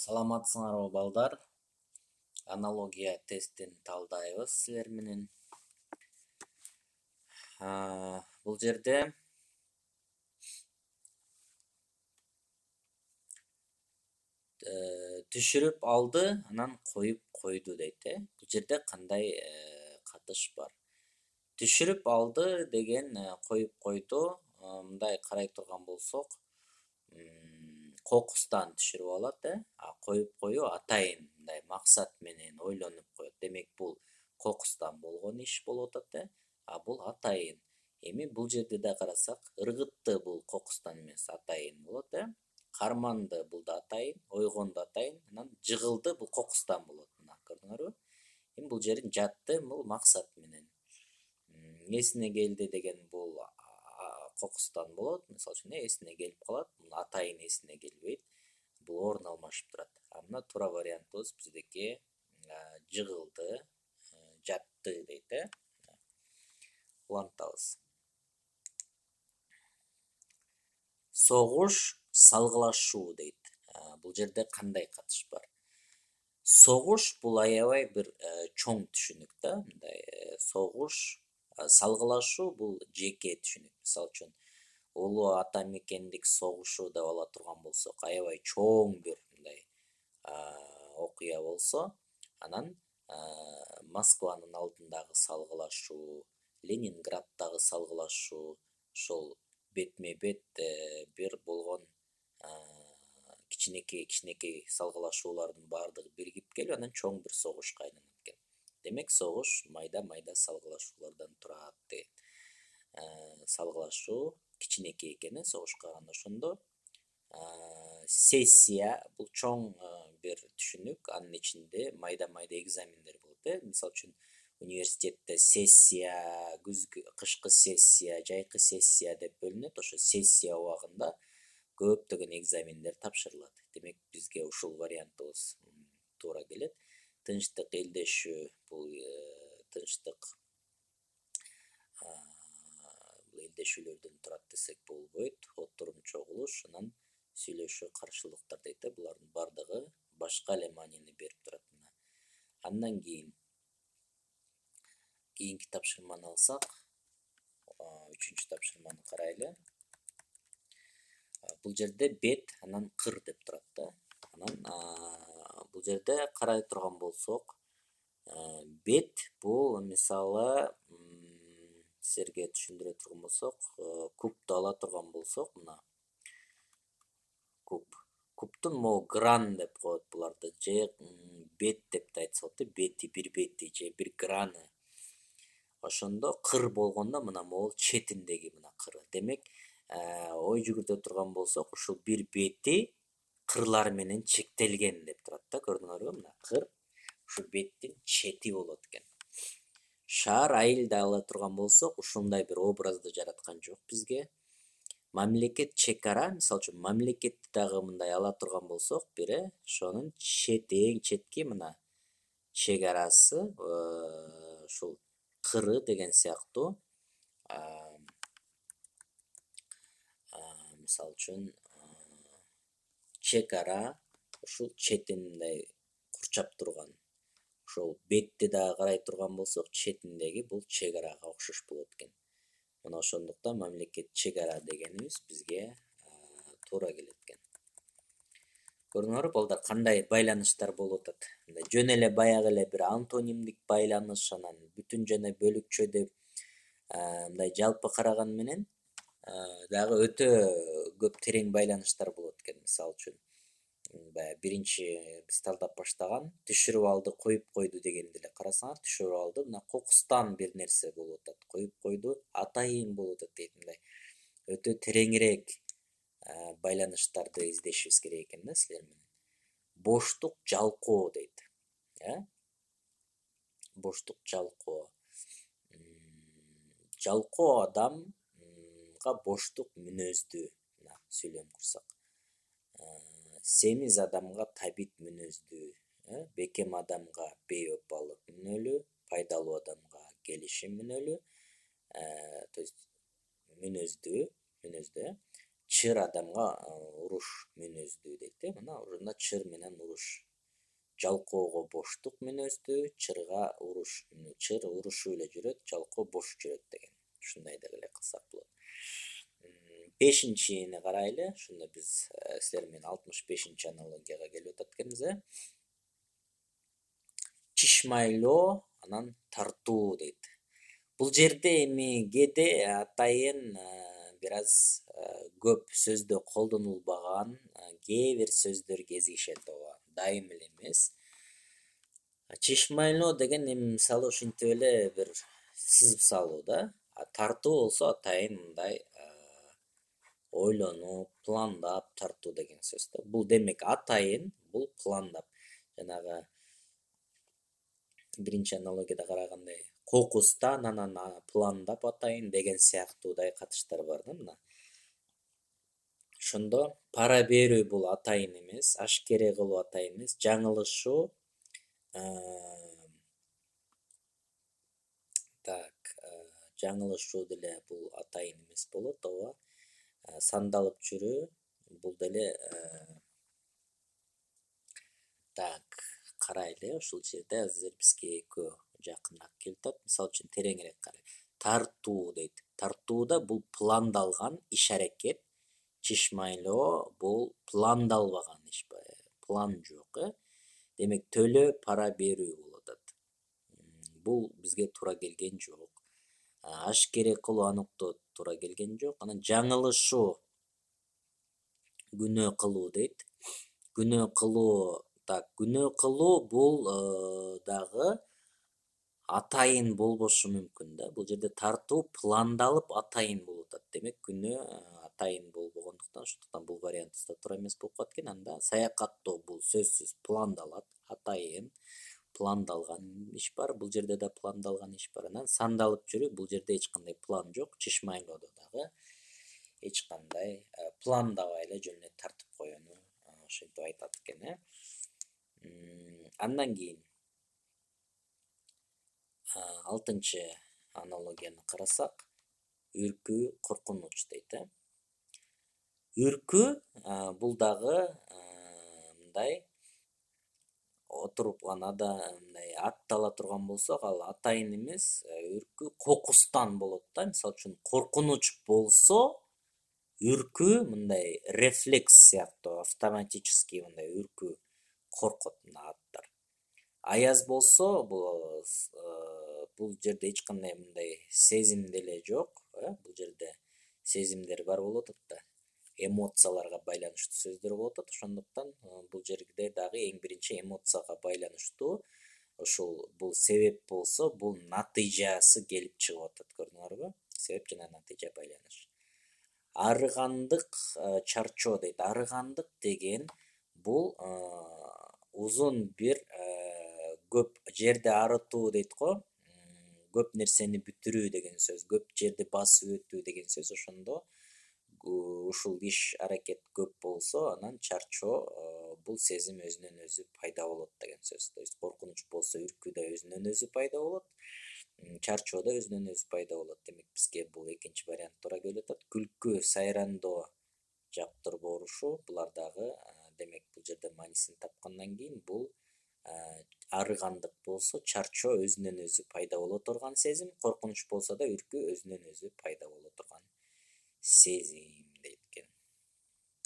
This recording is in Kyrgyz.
Саламатсыңарбы балдар? Аналогия тестин талдайбыз силер менен. Бул жерде түшүрүп алды, анан коюп койду дейт. Бул жерде кандай катыш бар? Түшүрүп алды деген коюп койду. Мындай карай турган болсок, кокустан түшүрүп алат, коюп коюу атайын мындай максат менен ойлонуп коет. Демек бул кокустан болгон иш болуп атат, бул атайын. Эми бул жерде да карасак, ыргытты бул кокустан эмес, атайын болот, карманды бул да атайын, ойгонду атайын, анан жыгылды бул кокустан болот. Мына көрдүңөрбү? Эми бул жерин жатты, бул максат менен. Эсине келди деген бул кокустан болот. Мисалы үчүн эсине келип калат, бул атайын эсине келбейт. Бул орун алмашып турат. Мына туура вариантыбыз биздики жыгылды, жатты дейт, улантабыз. Согуш, салгылашуу дейт. Бул жерде кандай катыш бар? Согуш бул аябай бир чоң түшүнүк да, мындай согуш, салгылашуу бул жеке түшүнүк. Мисалы үчүн улуу ата мекендик согушу деп ала турган болсок, аябай чоң бир мындай окуя болсо, анан Москванын алдындагы салгылашуу, Ленинграддагы салгылашуу, ошол бетме-бет бир болгон кичинекей салгылашуулардын баардыгы биригип келип, анан чоң бир согушка айланат экен. Демек, согуш майда салгылашуулардан турат дейт. Салгылашуу кичинекей экен, согушка караганда. Ошондо сессия бул чоң бир түшүнүк, анын ичинде майда экзамендер болот. Мисалы үчүн университетте сессия, кышкы сессия, жайкы сессия деп бөлүнөт. Ошо сессия убагында көптөгөн экзамендер тапшырылат. Демек, бизге ушул вариантыбыз туура келет. Тынчтык элдешүү бул тынчтык элдешүүлөрдөн турат десек болбойт. Отурум чогулуш, анан сүйлөшүү, каршылыктар дейт. Булардын баардыгы башка эле маанини берип турат. Андан кийинки тапшырманы алсак, 3-тапшырманы карайлы. Бул жерде бет, анан кыр деп турат да. Анан бул жерде карай турган болсок, бет бул мисалы силерге түшүндүрө турган болсок, кубду ала турган болсок, мына кубтун могу гран деп коет буларды, же бет деп да айтса болот, бети, бир бети же бир граны. Ошондо кыр болгондо мына могул четиндеги мына кыры. Демек, ой жүгүртө турган болсок, ушул бир бети кырлар менен чектелген деп турат да, көрдүңөрбү? Мына кыр ушу беттин чети болот экен. Шаар, айыл да ала турган болсок, ушундай бир образды жараткан жок бизге. Мамлекет, чек ара, мисалы үчүн мамлекетти дагы мындай ала турган болсок, бир ошонун эң четки мына чек арасы, ушул кыры деген сыяктуу. Мисалы үчүн чек ара ушул четин мындай курчап турган. Ошол бетти дагы карай турган болсок, четиндеги бул чек арага окшош болот экен. Мына ошондуктан мамлекет чек ара дегенибиз бизге туура келет экен. Көрдүңөрбү балдар, кандай байланыштар болуп атат. Жөн эле баягы эле бир антонимдик байланыш, анан бүтүн жана бөлүкчө деп мындай жалпы караган менен дагы өтө көп терең байланыштар болот экен. Мисалы үчүн баягы биринчи биз талдап баштаган түшүрүп алды, коюп койду дегенди эле карасаңар, түшүрүп алды, мына кокустан бир нерсе болуп атат, коюп койду, атайын болуп атат дейт. Мындай өтө тереңирээк байланыштарды издешибиз керек экен да силер менен. Боштук, жалкоо дейт. Боштук, жалкоо. Жалкоо адамга боштук мүнөздүү, мына сүйлөм курсак. Семиз адамга табит мүнөздүү, бекем адамга бейопалык мүнөлүү, пайдалуу адамга келишим мүнөлүү, то есть мүнөздүү. чыр адамга уруш мүнөздүү дейт. Мына ушунда чыр менен уруш. Жалкоого боштук мүнөздүү, чырга уруш. Чыр урушуп эле жүрөт, жалкоо бош жүрөт деген. Ушундай деле кылсак болот. 5-чини карайлы. Ушунда биз силер менен 65-чи аналогияга келип атат экенбиз. Чишмайлоо анан тартуу дейт. Бул жерде эми кээде атайын бир аз көп сөздө колдонулбаган кээ бир сөздөр кезигишет, ооба, дайым эле эмес. Чишмайлоо деген эми мисалы ушинтип эле бир сызып салуу да. Тартуу болсо атайын мындай ойлонуп, пландап тартуу деген сөз да. Бул демек атайын бул пландап. Жанагы биринчи аналогияда карагандай кокустан анан пландап атайын деген сыяктуудай катыштар бар да мына. Ошондо пара берүү бул атайын эмес, ашкере кылуу атайын эмес, жаңылышуу жаңылышуу деле бул атайын эмес болот, ооба. Сандалып жүрүү бул деле карайлы, ушул жерде азыр бизге экөө жакыныраак келип атат. Мисалы үчүн тереңирээк карайлы. Тартуу дейт. Тартууда бул пландалган иш-аракет, чишмайлоо бул пландалбаган иш, план жок, Демек төлөө пара берүү болуп атат. Бул бизге туура келген жок. Ашкере кылуу аныктоо туура келген жок. Анан жаңылышуу күнөө кылуу дейт. Күнөө кылуу бул дагы атайын болбошу мүмкүн да. Бул жерде тартуу пландалып атайын болуп атат. Демек күнөө атайын болбогондуктан, ошондуктан бул вариантыбызда туура эмес болуп калат экен. Анда саякаттоо бул сөзсүз пландалат, атайын пландалган иш бар. Бул жерде да пландалган иш бар. Анан сандалып жүрүү, бул жерде эч кандай план жок. Чишмайлоодо дагы эч кандай пландабай эле жөн эле тартып коюуну ошентип айтат экен. Андан кийин 6-чы аналогияны карасак, үркүү, коркунуч дейт. Үркүү бул дагы мындай отуруп гана мындай аттала турган болсок, ал атайын эмес, үркүү кокустан болот да. Мисалы үчүн коркунуч болсо, үркүү мындай рефлекс сыяктуу, автоматически мындай үркүү коркот мына аттар. Аяз болсо, бул жерде эч кандай мындай сезим деле жок, бул жерде сезимдер бар болуп атат да. Эмоцияларга байланыштуу сөздөр болуп атат. Ошондуктан бул жерде дагы эң биринчи эмоцияга байланыштуу. Ошол бул себеп болсо, бул натыйжасы келип чыгып атат, көрдүңөрбү? Себеп жана натыйжа байланыш. Арыгандык, чарчоо дейт. Арыгандык деген бул узун бир көп жерде арытуу дейт го. Көп нерсени бүтүрүү деген сөз, көп жерди басып өтүү деген сөз. Ошондо ушул иш-аракет көп болсо, анан чарчоо бул сезим өзүнөн өзү пайда болот деген сөз. То есть коркунуч болсо, үркүү да өзүнөн өзү пайда болот. Чарчоо да өзүнөн өзү пайда болот. Демек бизге бул экинчи вариант туура келип атат. Күлкү, сайрандоо, жактырбоо урушуу, булар дагы демек бул жерде маанисин тапкандан кийин бул арыгандык болсо, чарчоо өзүнөн өзү пайда боло турган сезим, коркунуч болсо да үркүү өзүнөн өзү пайда боло турган сезим.